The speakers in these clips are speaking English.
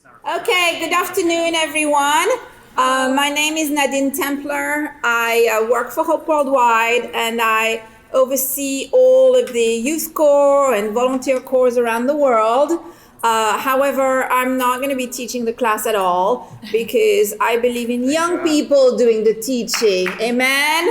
Okay, good afternoon, everyone. My name is Nadine Templer. I work for Hope Worldwide, and I oversee all of the youth corps and volunteer corps around the world. However, I'm not going to be teaching the class at all because I believe in young people doing the teaching. Amen?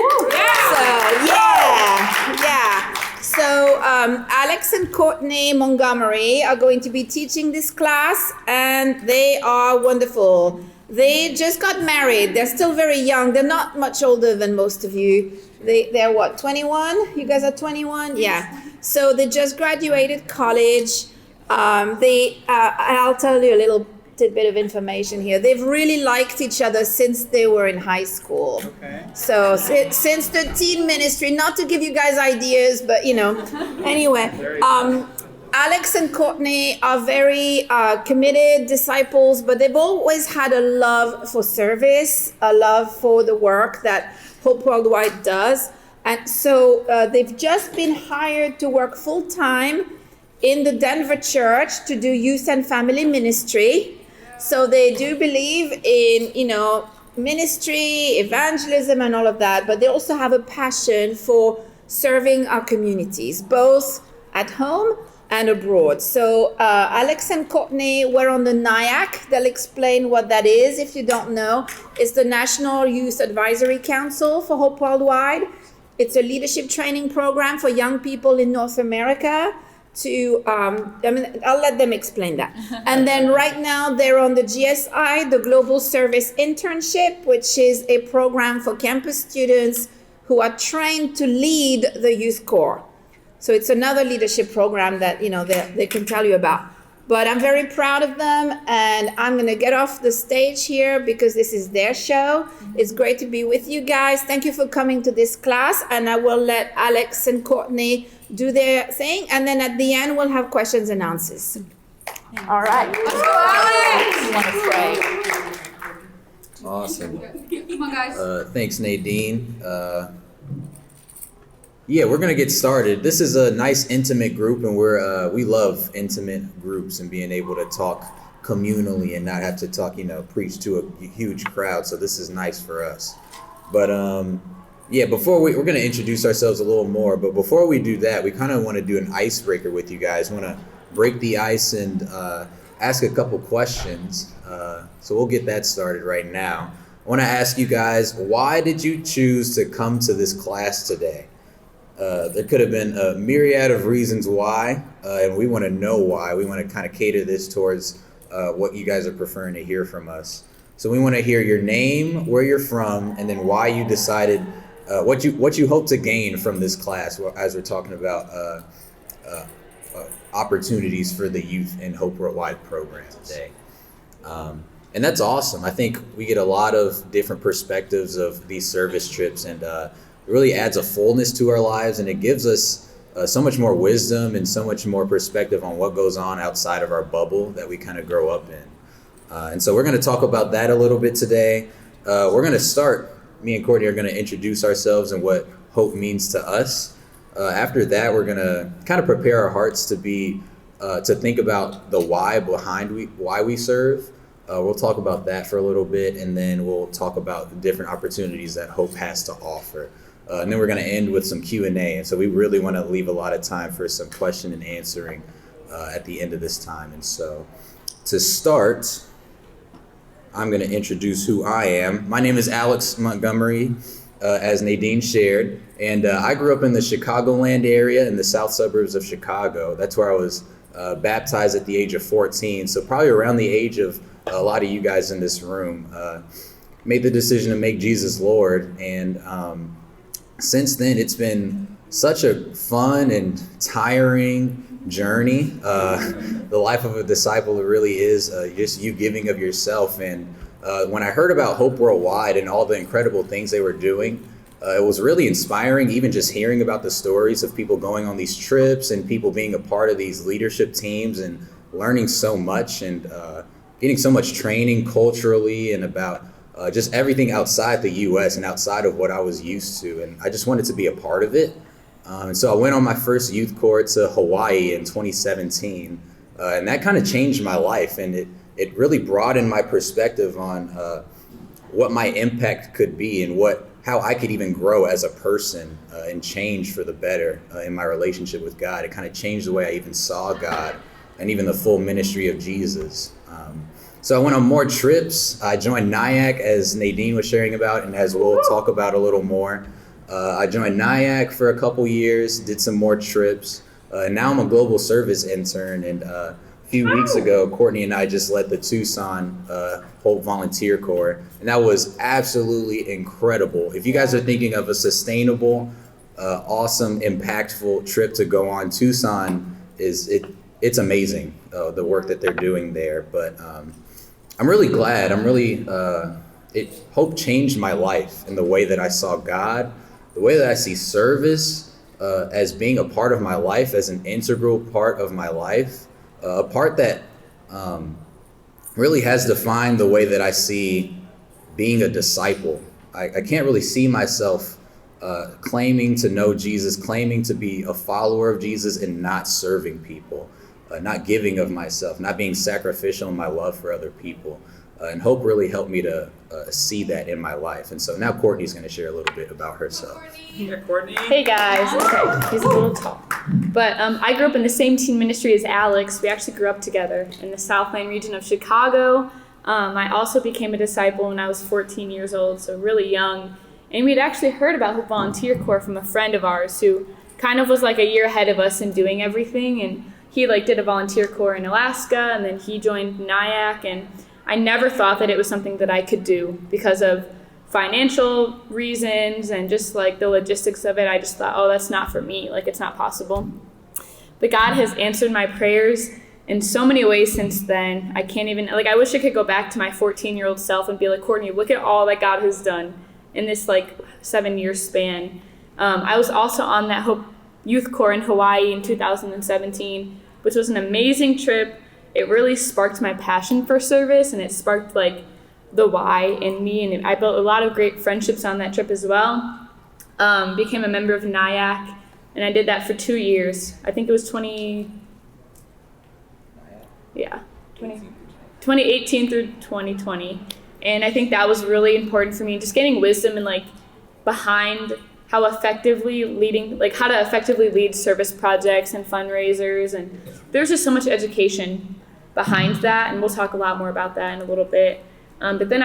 So, Alex and Courtney Montgomery are going to be teaching this class, and they are wonderful. They just got married. They're still very young. They're not much older than most of you. They're what, 21? You guys are 21? Yeah. So they just graduated college. I'll tell you a little tidbit of information here. They've really liked each other since they were in high school. Okay. So since the teen ministry, not to give you guys ideas, but anyway, Alex and Courtney are very committed disciples, but they've always had a love for service, a love for the work that Hope Worldwide does. And so they've just been hired to work full time in the Denver church to do youth and family ministry. So they do believe in, ministry, evangelism, and all of that, but they also have a passion for serving our communities, both at home and abroad. So Alex and Courtney were on the NIAC. They'll explain what that is if you don't know. It's the National Youth Advisory Council for Hope Worldwide. It's a leadership training program for young people in North America. I'll let them explain that. And then right now they're on the GSI, the Global Service Internship, which is a program for campus students who are trained to lead the youth corps. So it's another leadership program that, they can tell you about. But I'm very proud of them, and I'm going to get off the stage here because this is their show. It's great to be with you guys. Thank you for coming to this class, and I will let Alex and Courtney do their thing, and then at the end we'll have questions and answers. All right. Let's go, Alex! You want to pray? Awesome. Come on, guys. Thanks, Nadine. We're gonna get started. This is a nice intimate group, and we love intimate groups and being able to talk communally and not have to talk, preach to a huge crowd. So this is nice for us. But before we're gonna introduce ourselves a little more. But before we do that, we kind of want to do an icebreaker with you guys. Want to break the ice and ask a couple questions. So we'll get that started right now. I want to ask you guys, why did you choose to come to this class today? There could have been a myriad of reasons why, and we want to know why. We want to kind of cater this towards what you guys are preferring to hear from us. So we want to hear your name, where you're from, and then why you decided, what you hope to gain from this class as we're talking about opportunities for the youth in Hope Worldwide program today. And that's awesome. I think we get a lot of different perspectives of these service trips, and it really adds a fullness to our lives, and it gives us so much more wisdom and so much more perspective on what goes on outside of our bubble that we kind of grow up in. And so we're going to talk about that a little bit today. We're going to start, me and Courtney are going to introduce ourselves and what hope means to us. After that, we're going to kind of prepare our hearts to think about the why behind why we serve. We'll talk about that for a little bit, and then we'll talk about the different opportunities that Hope has to offer. And then we're going to end with some Q&A. And so we really want to leave a lot of time for some question and answering at the end of this time. And so to start, I'm going to introduce who I am. My name is Alex Montgomery, as Nadine shared. And I grew up in the Chicagoland area in the south suburbs of Chicago. That's where I was baptized at the age of 14. So probably around the age of a lot of you guys in this room. Made the decision to make Jesus Lord. And since then, it's been such a fun and tiring journey. The life of a disciple really is just you giving of yourself. And when I heard about Hope Worldwide and all the incredible things they were doing, it was really inspiring, even just hearing about the stories of people going on these trips and people being a part of these leadership teams and learning so much and getting so much training culturally and about just everything outside the U.S. and outside of what I was used to. And I just wanted to be a part of it. And so I went on my first youth corps to Hawaii in 2017. And that kind of changed my life. And it really broadened my perspective on what my impact could be and how I could even grow as a person and change for the better in my relationship with God. It kind of changed the way I even saw God and even the full ministry of Jesus. So I went on more trips. I joined NIAC, as Nadine was sharing about, and as we'll talk about a little more. I joined NIAC for a couple years, did some more trips. And now I'm a global service intern. And a few weeks ago, Courtney and I just led the Tucson Hope Volunteer Corps. And that was absolutely incredible. If you guys are thinking of a sustainable, awesome, impactful trip to go on, Tucson it's amazing, the work that they're doing there. But I'm really glad. Hope changed my life in the way that I saw God, the way that I see service as being a part of my life, as an integral part of my life, a part that really has defined the way that I see being a disciple. I can't really see myself claiming to know Jesus, claiming to be a follower of Jesus and not serving people. Not giving of myself, not being sacrificial in my love for other people. And Hope really helped me to see that in my life. And so now Courtney's going to share a little bit about herself. Hey, Courtney. Hey guys. Okay, he's a little tall. But I grew up in the same teen ministry as Alex. We actually grew up together in the Southland region of Chicago. I also became a disciple when I was 14 years old, so really young. And we'd actually heard about Hope Volunteer Corps from a friend of ours who kind of was like a year ahead of us in doing everything. And he did a volunteer corps in Alaska, and then he joined NIAC, and I never thought that it was something that I could do because of financial reasons and just the logistics of it. I just thought, oh, that's not for me. It's not possible. But God has answered my prayers in so many ways since then. I can't even, I wish I could go back to my 14-year-old self and be like, Courtney, look at all that God has done in this 7-year span. I was also on that Hope Youth Corps in Hawaii in 2017, which was an amazing trip. It really sparked my passion for service, and it sparked the why in me, and I built a lot of great friendships on that trip as well. Became a member of NIAC, and I did that for 2 years. I think it was 2018 through 2020, and I think that was really important for me, just getting wisdom and behind how to effectively lead service projects and fundraisers, and there's just so much education behind that, and we'll talk a lot more about that in a little bit. But then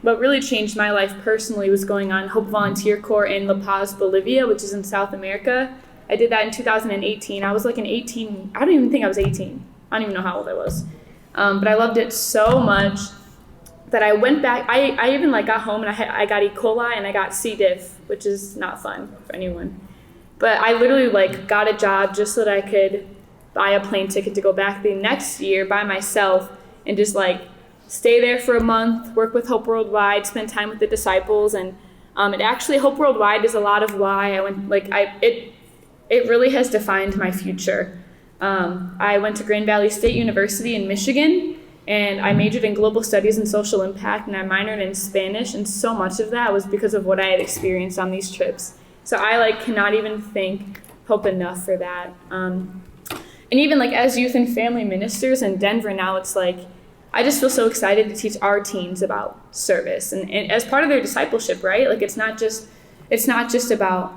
what really changed my life personally was going on Hope Volunteer Corps in La Paz, Bolivia, which is in South America. I did that in 2018. I was I don't even think I was 18. I don't even know how old I was. But I loved it so much that I went back. I even got home and I got E. coli and I got C. diff, which is not fun for anyone. But I literally got a job just so that I could buy a plane ticket to go back the next year by myself and just stay there for a month, work with Hope Worldwide, spend time with the disciples. And it actually, Hope Worldwide is a lot of why I went, it really has defined my future. I went to Grand Valley State University in Michigan, and I majored in global studies and social impact, and I minored in Spanish, and so much of that was because of what I had experienced on these trips. So I cannot even thank Hope enough for that. And even as youth and family ministers in Denver now, it's I just feel so excited to teach our teens about service and as part of their discipleship, right? It's not just about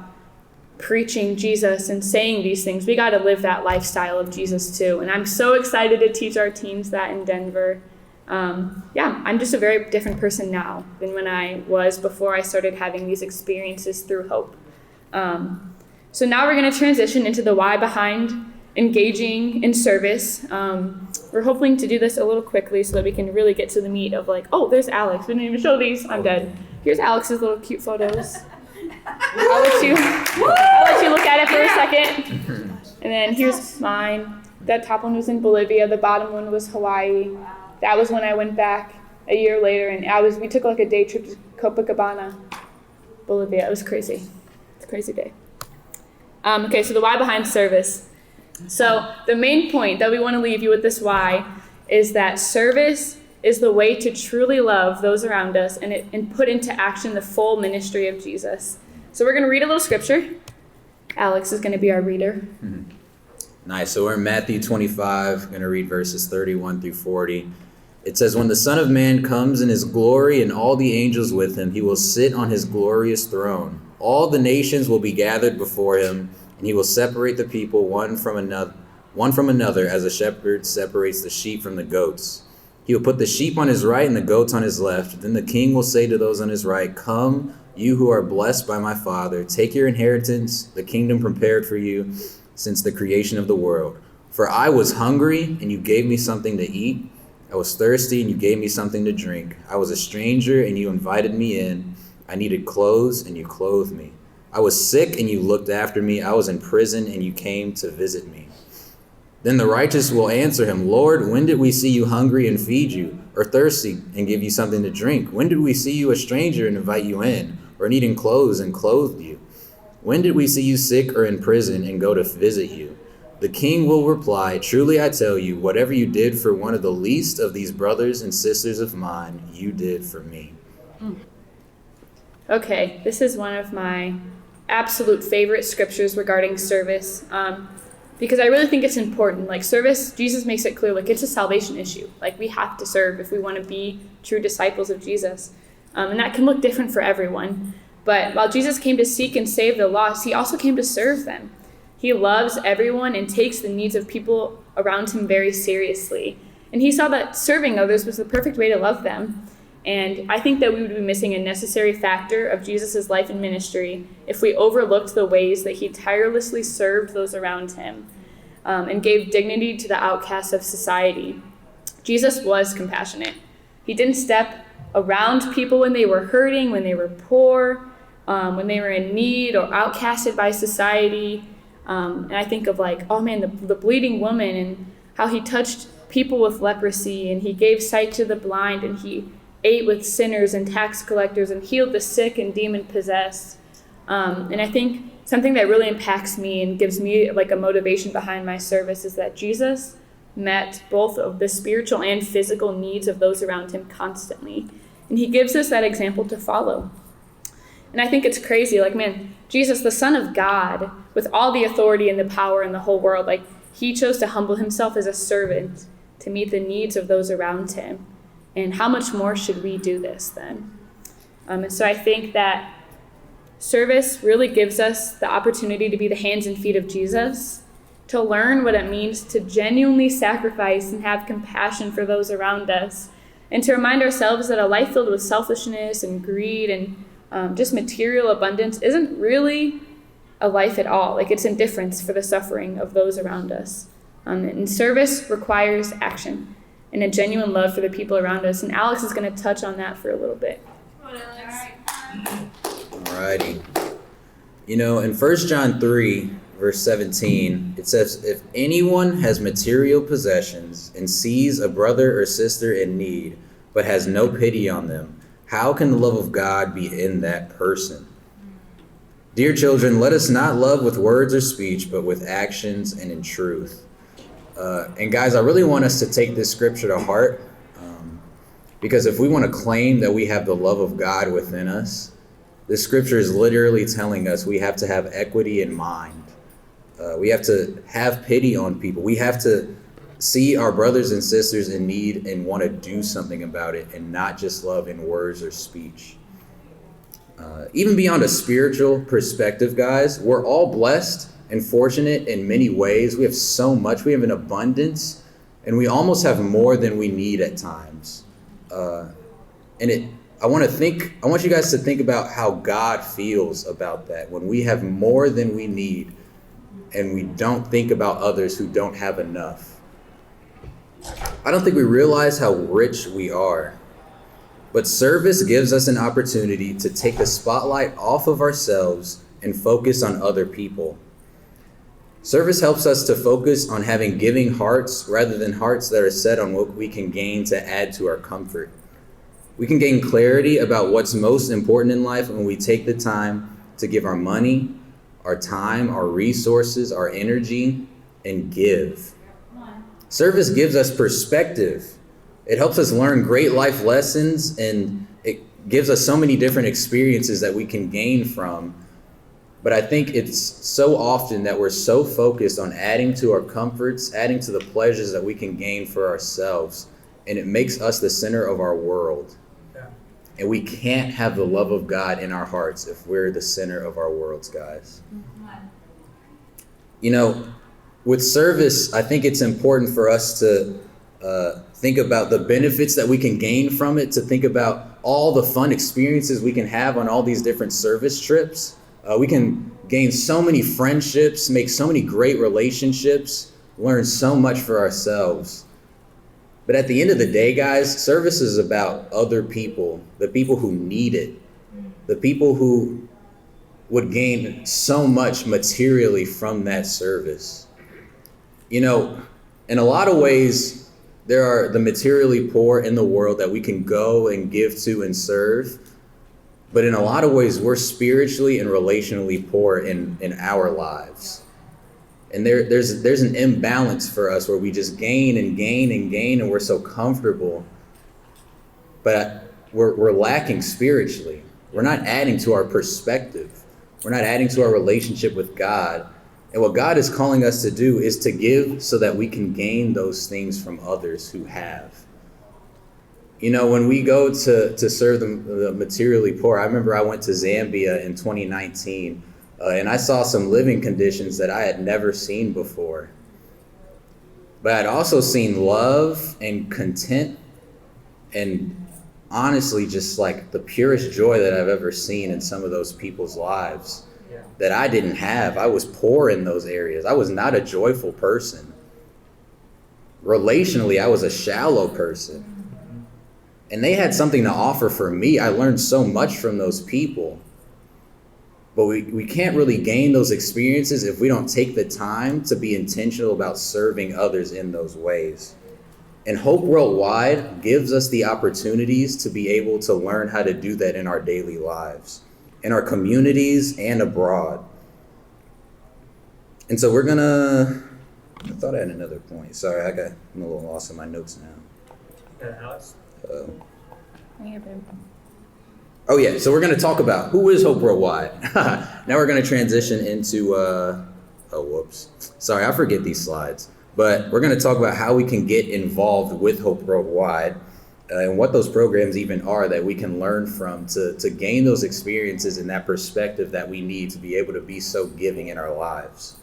preaching Jesus and saying these things. We got to live that lifestyle of Jesus too. And I'm so excited to teach our teens that in Denver. I'm just a very different person now than when I was before I started having these experiences through Hope. So now we're going to transition into the why behind engaging in service. We're hoping to do this a little quickly so that we can really get to the meat of oh, there's Alex. We didn't even show these. I'm dead. Here's Alex's little cute photos. I'll let you look at it for a second. And then here's mine. That top one was in Bolivia. The bottom one was Hawaii. That was when I went back a year later, and we took a day trip to Copacabana, Bolivia. It was crazy. It's a crazy day. Okay, so the why behind service. So the main point that we want to leave you with this why is that service is the way to truly love those around us and put into action the full ministry of Jesus. So we're going to read a little scripture. Alex is going to be our reader. Nice. So we're in Matthew 25, going to read verses 31 through 40. It says, when the Son of Man comes in his glory and all the angels with him, he will sit on his glorious throne. All the nations will be gathered before him, and he will separate the people one from another as a shepherd separates the sheep from the goats. He will put the sheep on his right and the goats on his left. Then the king will say to those on his right, come, you who are blessed by my Father, take your inheritance, the kingdom prepared for you since the creation of the world. For I was hungry, and you gave me something to eat. I was thirsty, and you gave me something to drink. I was a stranger, and you invited me in. I needed clothes, and you clothed me. I was sick, and you looked after me. I was in prison, and you came to visit me. Then the righteous will answer him, Lord, when did we see you hungry and feed you, or thirsty and give you something to drink? When did we see you a stranger and invite you in, or needing clothes and clothed you? When did we see you sick or in prison and go to visit you? The king will reply, truly I tell you, whatever you did for one of the least of these brothers and sisters of mine, you did for me. Okay, this is one of my absolute favorite scriptures regarding service, because I really think it's important. Like service, Jesus makes it clear, like it's a salvation issue. Like we have to serve if we want to be true disciples of Jesus. And that can look different for everyone. But while Jesus came to seek and save the lost, he also came to serve them. He loves everyone and takes the needs of people around him very seriously. And he saw that serving others was the perfect way to love them. And I think that we would be missing a necessary factor of Jesus' life and ministry if we overlooked the ways that he tirelessly served those around him and gave dignity to the outcasts of society. Jesus was compassionate. He didn't step around people when they were hurting, when they were poor, when they were in need or outcasted by society. And I think of like, oh man, the bleeding woman and how he touched people with leprosy and he gave sight to the blind and he ate with sinners and tax collectors and healed the sick and demon possessed. And I think something that really impacts me and gives me like a motivation behind my service is that Jesus met both of the spiritual and physical needs of those around him constantly. And he gives us that example to follow. And I think it's crazy, like, man, Jesus, the Son of God, with all the authority and the power in the whole world, like, he chose to humble himself as a servant to meet the needs of those around him. And how much more should we do this then? And so I think that service really gives us the opportunity to be the hands and feet of Jesus, to learn what it means to genuinely sacrifice and have compassion for those around us, and to remind ourselves that a life filled with selfishness and greed and just material abundance isn't really a life at all. Like it's indifference for the suffering of those around us. And service requires action and a genuine love for the people around us. And Alex is going to touch on that for a little bit. Alrighty. You know, in 1 John 3, verse 17, it says, if anyone has material possessions and sees a brother or sister in need, but has no pity on them, how can the love of God be in that person? Dear children, let us not love with words or speech, but with actions and in truth. And guys, I really want us to take this scripture to heart, because if we want to claim that we have the love of God within us, this scripture is literally telling us we have to have equity in mind. We have to have pity on people. We have to see our brothers and sisters in need and want to do something about it and not just love in words or speech. Even beyond a spiritual perspective, guys, we're all blessed and fortunate in many ways. We have so much. We have an abundance, and we almost have more than we need at times. I want you guys to think about how God feels about that when we have more than we need and we don't think about others who don't have enough. I don't think we realize how rich we are. But service gives us an opportunity to take the spotlight off of ourselves and focus on other people. Service helps us to focus on having giving hearts rather than hearts that are set on what we can gain to add to our comfort. We can gain clarity about what's most important in life when we take the time to give our money, our time, our resources, our energy, and give. Service gives us perspective. It helps us learn great life lessons, and it gives us so many different experiences that we can gain from. But I think it's so often that we're so focused on adding to our comforts, adding to the pleasures that we can gain for ourselves, and it makes us the center of our world. And we can't have the love of God in our hearts if we're the center of our worlds, guys. You know, with service, I think it's important for us to think about the benefits that we can gain from it, to think about all the fun experiences we can have on all these different service trips. We can gain so many friendships, make so many great relationships, learn so much for ourselves. But at the end of the day, guys, service is about other people, the people who need it, the people who would gain so much materially from that service. You know, in a lot of ways, there are the materially poor in the world that we can go and give to and serve. But in a lot of ways, we're spiritually and relationally poor in our lives. And there's an imbalance for us where we just gain and gain and gain, and we're so comfortable. But we're lacking spiritually. We're not adding to our perspective. We're not adding to our relationship with God. And what God is calling us to do is to give so that we can gain those things from others who have. You know, when we go to serve the materially poor, I remember I went to Zambia in 2019, and I saw some living conditions that I had never seen before. But I'd also seen love and content and honestly just like the purest joy that I've ever seen in some of those people's lives that I didn't have. I was poor in those areas. I was not a joyful person. Relationally, I was a shallow person. And they had something to offer for me. I learned so much from those people. But we can't really gain those experiences if we don't take the time to be intentional about serving others in those ways. And Hope Worldwide gives us the opportunities to be able to learn how to do that in our daily lives, in our communities and abroad. And so I thought I had another point. Sorry, I'm a little lost in my notes now. Yeah, Alex? Oh yeah, so we're going to talk about who is Hope Worldwide. Now we're going to transition into, Sorry, I forget these slides. But we're going to talk about how we can get involved with Hope Worldwide and what those programs even are that we can learn from to gain those experiences and that perspective that we need to be able to be so giving in our lives.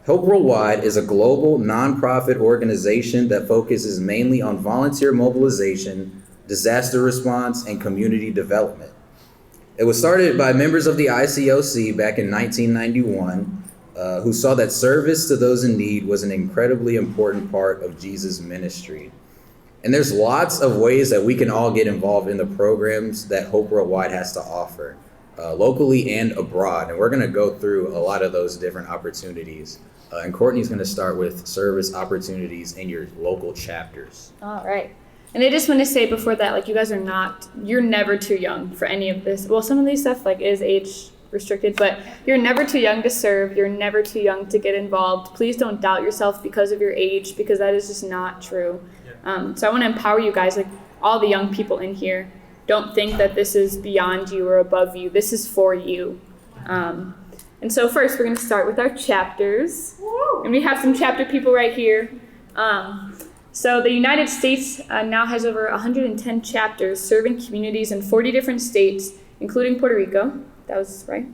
Hope Worldwide is a global nonprofit organization that focuses mainly on volunteer mobilization, disaster response, and community development. It was started by members of the ICOC back in 1991, who saw that service to those in need was an incredibly important part of Jesus' ministry. And there's lots of ways that we can all get involved in the programs that Hope Worldwide has to offer, locally and abroad. And we're going to go through a lot of those different opportunities. And Courtney's going to start with service opportunities in your local chapters. All right. And I just want to say before that, like, you guys you're never too young for any of this. Well, some of these stuff like is age restricted, but you're never too young to serve. You're never too young to get involved. Please don't doubt yourself because of your age, because that is just not true. So I want to empower you guys, like all the young people in here. Don't think that this is beyond you or above you. This is for you. And so first, we're going to start with our chapters. And we have some chapter people right here. So the United States now has over 110 chapters serving communities in 40 different states, including Puerto Rico. That was right.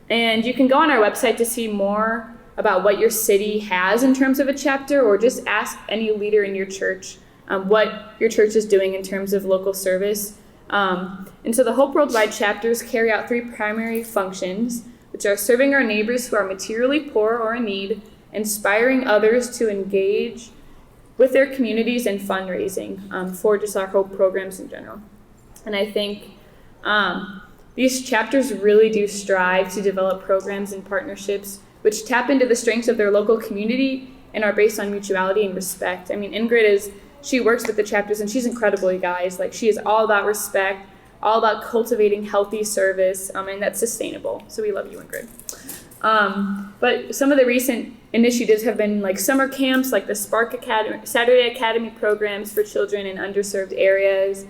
And you can go on our website to see more about what your city has in terms of a chapter, or just ask any leader in your church what your church is doing in terms of local service. And so the Hope Worldwide chapters carry out three primary functions, which are serving our neighbors who are materially poor or in need, inspiring others to engage with their communities, and fundraising for just our Hope programs in general. And I think these chapters really do strive to develop programs and partnerships which tap into the strengths of their local community and are based on mutuality and respect. I mean, Ingrid she works with the chapters, and she's incredible, you guys. Like, she is all about respect, all about cultivating healthy service, and that's sustainable. So we love you, Ingrid. But some of the recent initiatives have been like summer camps, like the Spark Academy, Saturday Academy programs for children in underserved areas.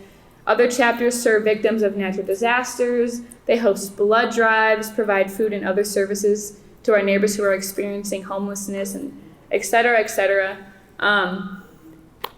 Other chapters serve victims of natural disasters. They host blood drives, provide food and other services to our neighbors who are experiencing homelessness, and et cetera, et cetera.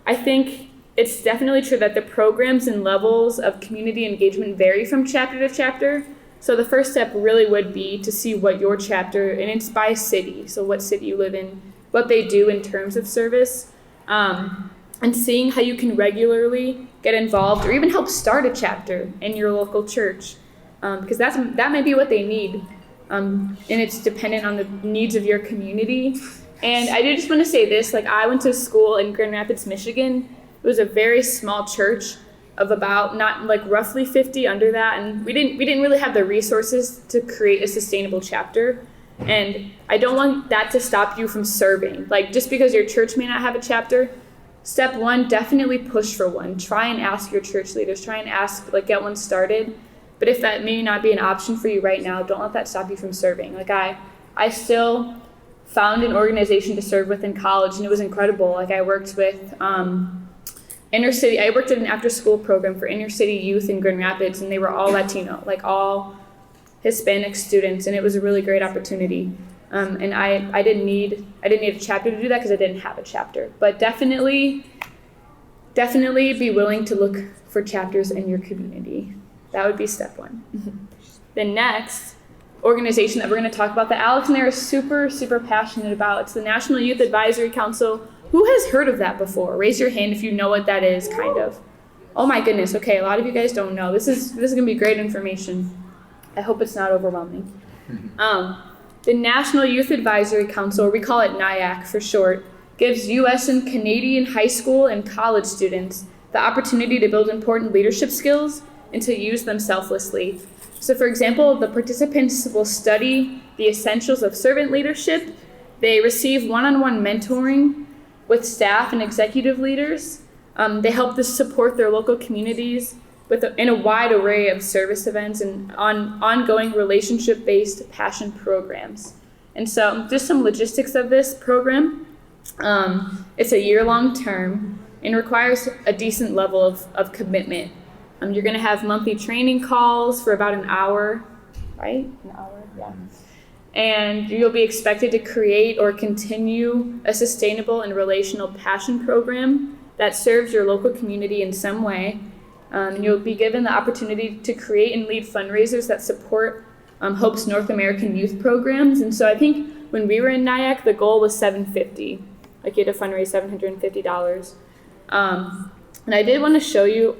I think it's definitely true that the programs and levels of community engagement vary from chapter to chapter. So the first step really would be to see what your chapter, and it's by city, so what city you live in, what they do in terms of service, and seeing how you can regularly get involved or even help start a chapter in your local church, because that may be what they need, and it's dependent on the needs of your community. And I did just want to say this, like I went to school in Grand Rapids, Michigan. It was a very small church of about roughly 50 under that, and we didn't really have the resources to create a sustainable chapter. And I don't want that to stop you from serving. Like just because your church may not have a chapter, step one, definitely push for one. Try and ask your church leaders. Try and ask, get one started. But if that may not be an option for you right now, don't let that stop you from serving. Like I still found an organization to serve with in college, and it was incredible. Like I worked with inner city. I worked at an after-school program for inner city youth in Grand Rapids, and they were all Latino, all Hispanic students, and it was a really great opportunity. And I didn't need a chapter to do that because I didn't have a chapter. But definitely be willing to look for chapters in your community. That would be step one. The next organization that we're going to talk about that Alex and I are super, super passionate about, it's the National Youth Advisory Council. Who has heard of that before? Raise your hand if you know what that is, kind of. Oh my goodness, okay, a lot of you guys don't know. This is going to be great information. I hope it's not overwhelming. The National Youth Advisory Council, or we call it NIAC for short, gives U.S. and Canadian high school and college students the opportunity to build important leadership skills and to use them selflessly. So for example, the participants will study the essentials of servant leadership. They receive one-on-one mentoring with staff and executive leaders. They help to support their local communities in a wide array of service events and on ongoing relationship-based passion programs. And so just some logistics of this program. It's a year-long term and requires a decent level of commitment. You're going to have monthly training calls for about an hour, right? An hour, yeah. And you'll be expected to create or continue a sustainable and relational passion program that serves your local community in some way. And you'll be given the opportunity to create and lead fundraisers that support Hope's North American youth programs. And so I think when we were in NIAC, the goal was $750. Like you had to fundraise $750. And I did want to show you,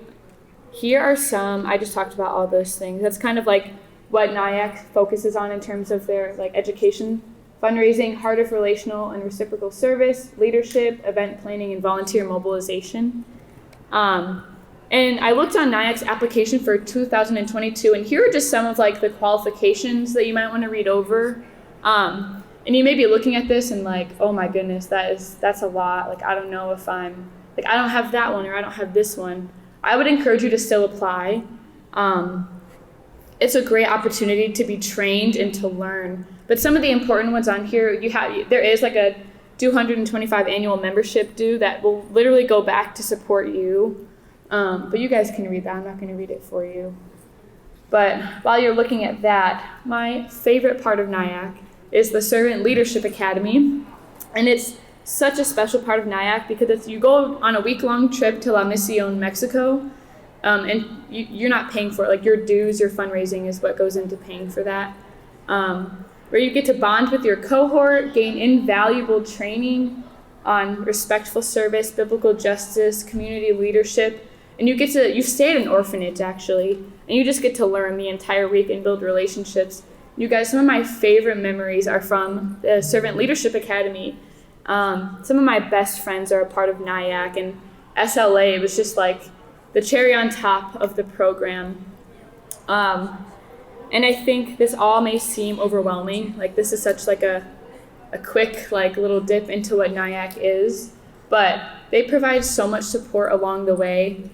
here are some, I just talked about all those things. That's kind of like what NIAC focuses on in terms of their education, fundraising, heart of relational and reciprocal service, leadership, event planning, and volunteer mobilization. And I looked on NIAC's application for 2022, and here are just some of the qualifications that you might want to read over. And you may be looking at this and oh my goodness, that's a lot. I don't know if I don't have that one or I don't have this one. I would encourage you to still apply. It's a great opportunity to be trained and to learn. But some of the important ones on here, there is a $225 annual membership due that will literally go back to support you. But you guys can read that. I'm not going to read it for you. But while you're looking at that, my favorite part of NIAC is the Servant Leadership Academy. And it's such a special part of NIAC because you go on a week-long trip to La Misión, Mexico, and you're not paying for it. Your dues, your fundraising is what goes into paying for that. Where you get to bond with your cohort, gain invaluable training on respectful service, biblical justice, community leadership, and you stay at an orphanage actually, and you just get to learn the entire week and build relationships. You guys, some of my favorite memories are from the Servant Leadership Academy. Some of my best friends are a part of NIAC, and SLA was just the cherry on top of the program. And I think this all may seem overwhelming. This is such a quick little dip into what NIAC is, but they provide so much support along the way.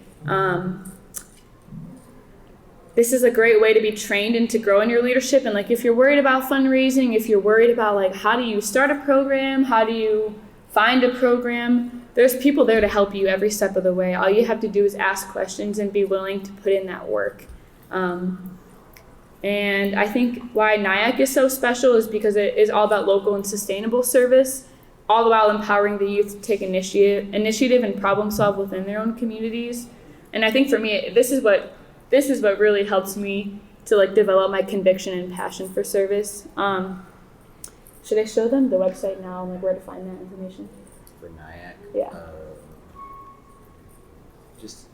This is a great way to be trained and to grow in your leadership. And if you're worried about fundraising, if you're worried about how do you start a program, how do you find a program, there's people there to help you every step of the way. All you have to do is ask questions and be willing to put in that work. And I think why NIAC is so special is because it is all about local and sustainable service. all the while empowering the youth to take initiative and problem solve within their own communities. And I think for me, this is what really helps me to like develop my conviction and passion for service. Should I show them the website now, like where to find that information? For NIAC? Yeah. Just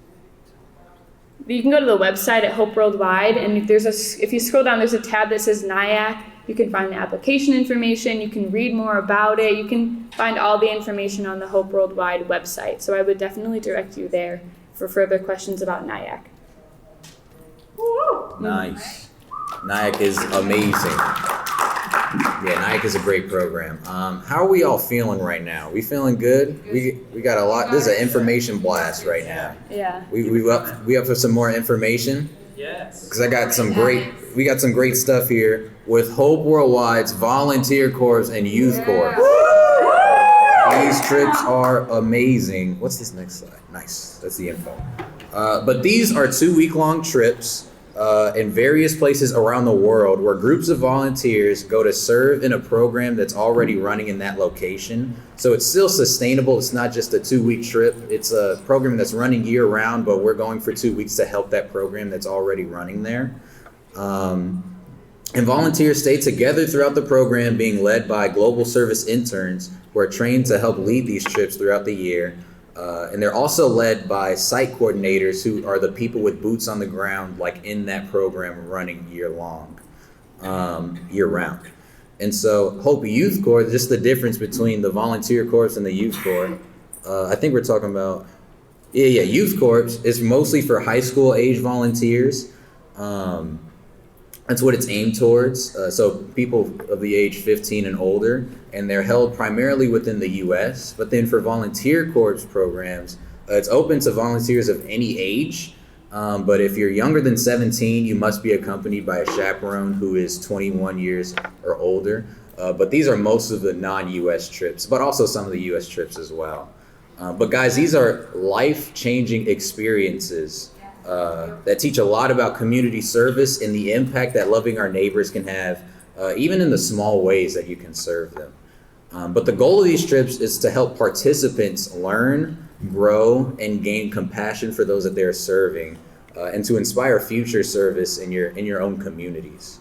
You can go to the website at Hope Worldwide, and if you scroll down, there's a tab that says NIAC. You can find the application information. You can read more about it. You can find all the information on the Hope Worldwide website. So I would definitely direct you there for further questions about NIAC. nice. NIAC is amazing. Yeah, NIAC is a great program. How are we all feeling right now? We feeling good? We got a lot. This is an information blast right now. Yeah. We up for some more information? Yes. Because we got some great stuff here with Hope Worldwide's Volunteer Corps and Youth Corps. These trips are amazing. What's this next slide? Nice. That's the info. But these are 2-week-long trips in various places around the world where groups of volunteers go to serve in a program that's already running in that location. So it's still sustainable. It's not just a 2-week trip. It's a program that's running year round, but we're going for 2 weeks to help that program that's already running there. And volunteers stay together throughout the program, being led by global service interns who are trained to help lead these trips throughout the year. And they're also led by site coordinators who are the people with boots on the ground, like in that program running year round. And so Hope Youth Corps, just the difference between the Volunteer Corps and the Youth Corps, I think we're talking about, Youth Corps is mostly for high school age volunteers. That's what it's aimed towards. So people of the age 15 and older, and they're held primarily within the U.S. But then for Volunteer Corps programs, it's open to volunteers of any age. But if you're younger than 17, you must be accompanied by a chaperone who is 21 years or older. But these are most of the non-U.S. trips, but also some of the U.S. trips as well. But guys, these are life-changing experiences that teach a lot about community service and the impact that loving our neighbors can have, even in the small ways that you can serve them. But the goal of these trips is to help participants learn, grow, and gain compassion for those that they're serving, and to inspire future service in your own communities.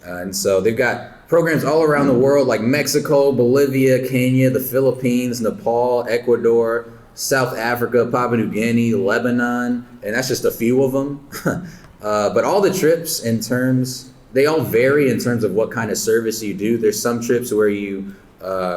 And so they've got programs all around the world, like Mexico, Bolivia, Kenya, the Philippines, Nepal, Ecuador, South Africa, Papua New Guinea, Lebanon, and that's just a few of them. But all the trips they all vary in terms of what kind of service you do. There's some trips where you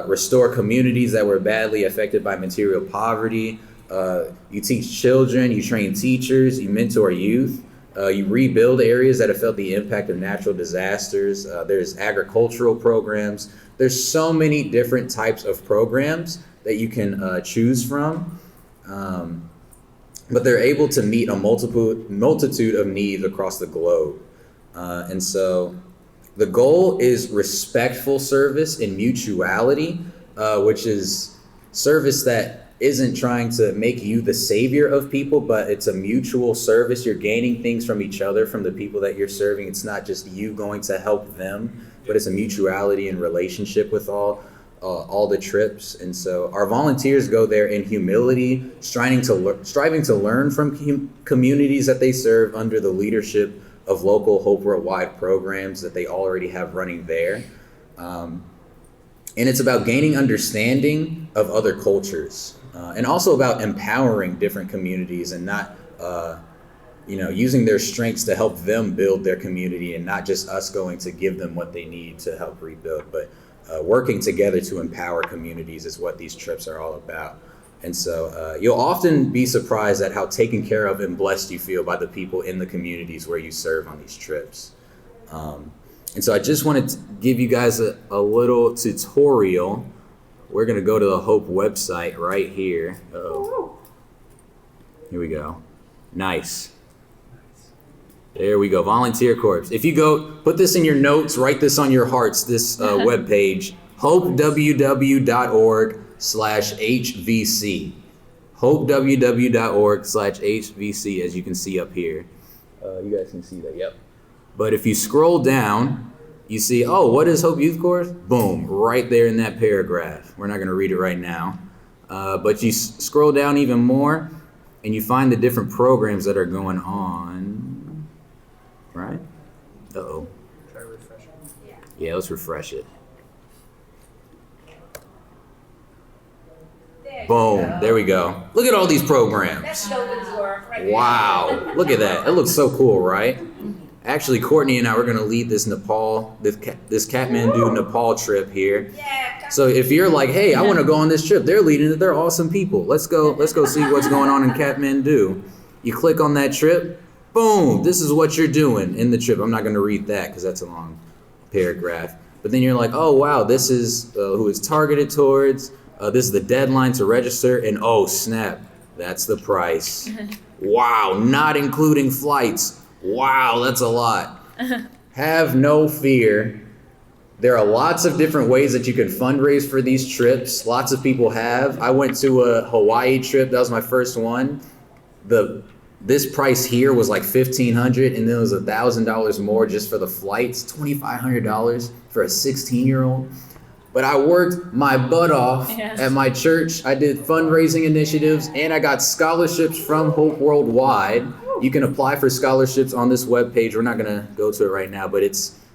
restore communities that were badly affected by material poverty. You teach children, you train teachers, you mentor youth. You rebuild areas that have felt the impact of natural disasters. There's agricultural programs. There's so many different types of programs that you can choose from, but they're able to meet a multitude of needs across the globe. And so the goal is respectful service and mutuality, which is service that isn't trying to make you the savior of people, but it's a mutual service. You're gaining things from each other, from the people that you're serving. It's not just you going to help them, but it's a mutuality and relationship with all the trips. And so our volunteers go there in humility, striving to learn from communities that they serve under the leadership of local Hope Worldwide programs that they already have running there. And it's about gaining understanding of other cultures, and also about empowering different communities and not using their strengths to help them build their community, and not just us going to give them what they need to help rebuild, but working together to empower communities is what these trips are all about. And so you'll often be surprised at how taken care of and blessed you feel by the people in the communities where you serve on these trips. And so I just wanted to give you guys a little tutorial. We're going to go to the Hope website right here. Here we go. Nice. There we go. Volunteer Corps. If you go, put this in your notes, write this on your hearts, this webpage, hopeww.org/HVC. hopeww.org/HVC, as you can see up here. You guys can see that, yep. But if you scroll down, you see, oh, what is Hope Youth Course? Boom, right there in that paragraph. We're not going to read it right now. But you scroll down even more, and you find the different programs that are going on, right? Uh-oh. Try to refresh it. Yeah, let's refresh it. Boom, there we go. Look at all these programs. That's Logan's work right there. Wow, look at that. It looks so cool, right? Actually, Courtney and I, we're going to lead this Kathmandu, Nepal trip here. Yeah. So if you're like, hey, I want to go on this trip, they're leading it. They're awesome people. Let's go see what's going on in Kathmandu. You click on that trip. Boom, this is what you're doing in the trip. I'm not going to read that because that's a long paragraph. But then you're like, oh, wow, this is who it's targeted towards. This is the deadline to register. And oh, snap, that's the price. Wow, not including flights. Wow, that's a lot. Have no fear. There are lots of different ways that you can fundraise for these trips. Lots of people have. I went to a Hawaii trip. That was my first one. This price here was like $1,500, and then it was $1,000 more just for the flights. $2,500 for a 16-year-old. But I worked my butt off at my church. I did fundraising initiatives, and I got scholarships from Hope Worldwide. You can apply for scholarships on this webpage. We're not going to go to it right now, but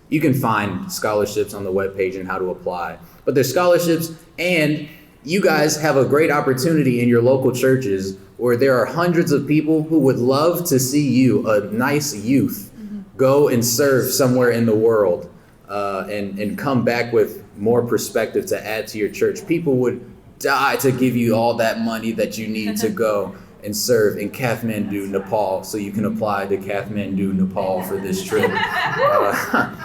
you can find scholarships on the webpage and how to apply. But there's scholarships, and you guys have a great opportunity in your local churches where there are hundreds of people who would love to see you, a nice youth, go and serve somewhere in the world and come back with more perspective to add to your church. People would die to give you all that money that you need to go and serve in Kathmandu, Nepal, so you can apply to Kathmandu, Nepal for this trip.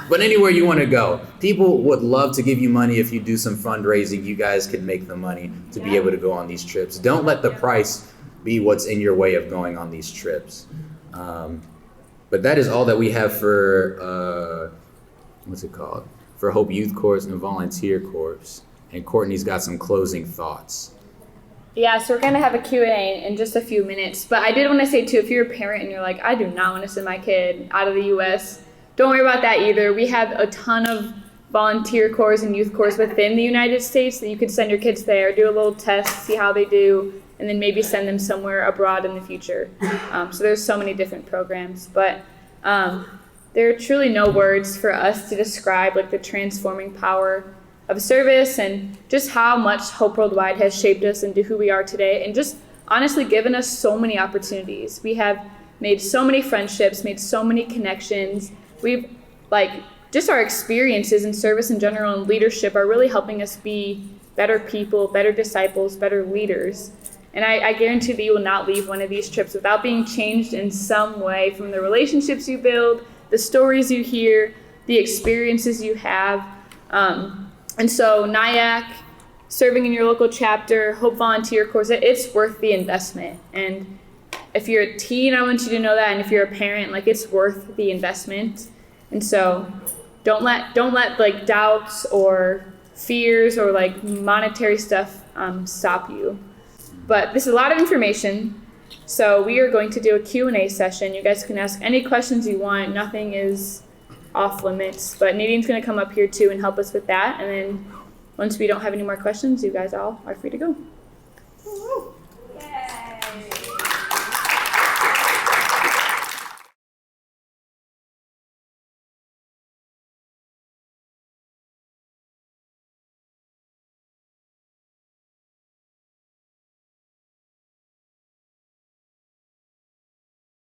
But anywhere you want to go, people would love to give you money. If you do some fundraising, you guys can make the money to be able to go on these trips. Don't let the price be what's in your way of going on these trips. But that is all that we have for, for Hope Youth Corps and Volunteer Corps. And Courtney's got some closing thoughts. Yeah, so we're going to have a Q&A in just a few minutes. But I did want to say, too, if you're a parent and you're like, I do not want to send my kid out of the U.S., don't worry about that either. We have a ton of volunteer corps and youth corps within the United States that you could send your kids there, do a little test, see how they do, and then maybe send them somewhere abroad in the future. So there's so many different programs. But there are truly no words for us to describe like the transforming power of service and just how much Hope Worldwide has shaped us into who we are today and just honestly given us so many opportunities. We have made so many friendships, made so many connections. We've just our experiences in service in general and leadership are really helping us be better people, better disciples, better leaders. And I guarantee that you will not leave one of these trips without being changed in some way from the relationships you build, the stories you hear, the experiences you have. And so NIAC, serving in your local chapter, Hope Volunteer Corps, it's worth the investment. And if you're a teen, I want you to know that. And if you're a parent, it's worth the investment. And so don't let doubts or fears or monetary stuff stop you. But this is a lot of information. So we are going to do a Q&A session. You guys can ask any questions you want. Nothing is off limits, but Nadine's going to come up here too and help us with that. And then once we don't have any more questions, you guys all are free to go.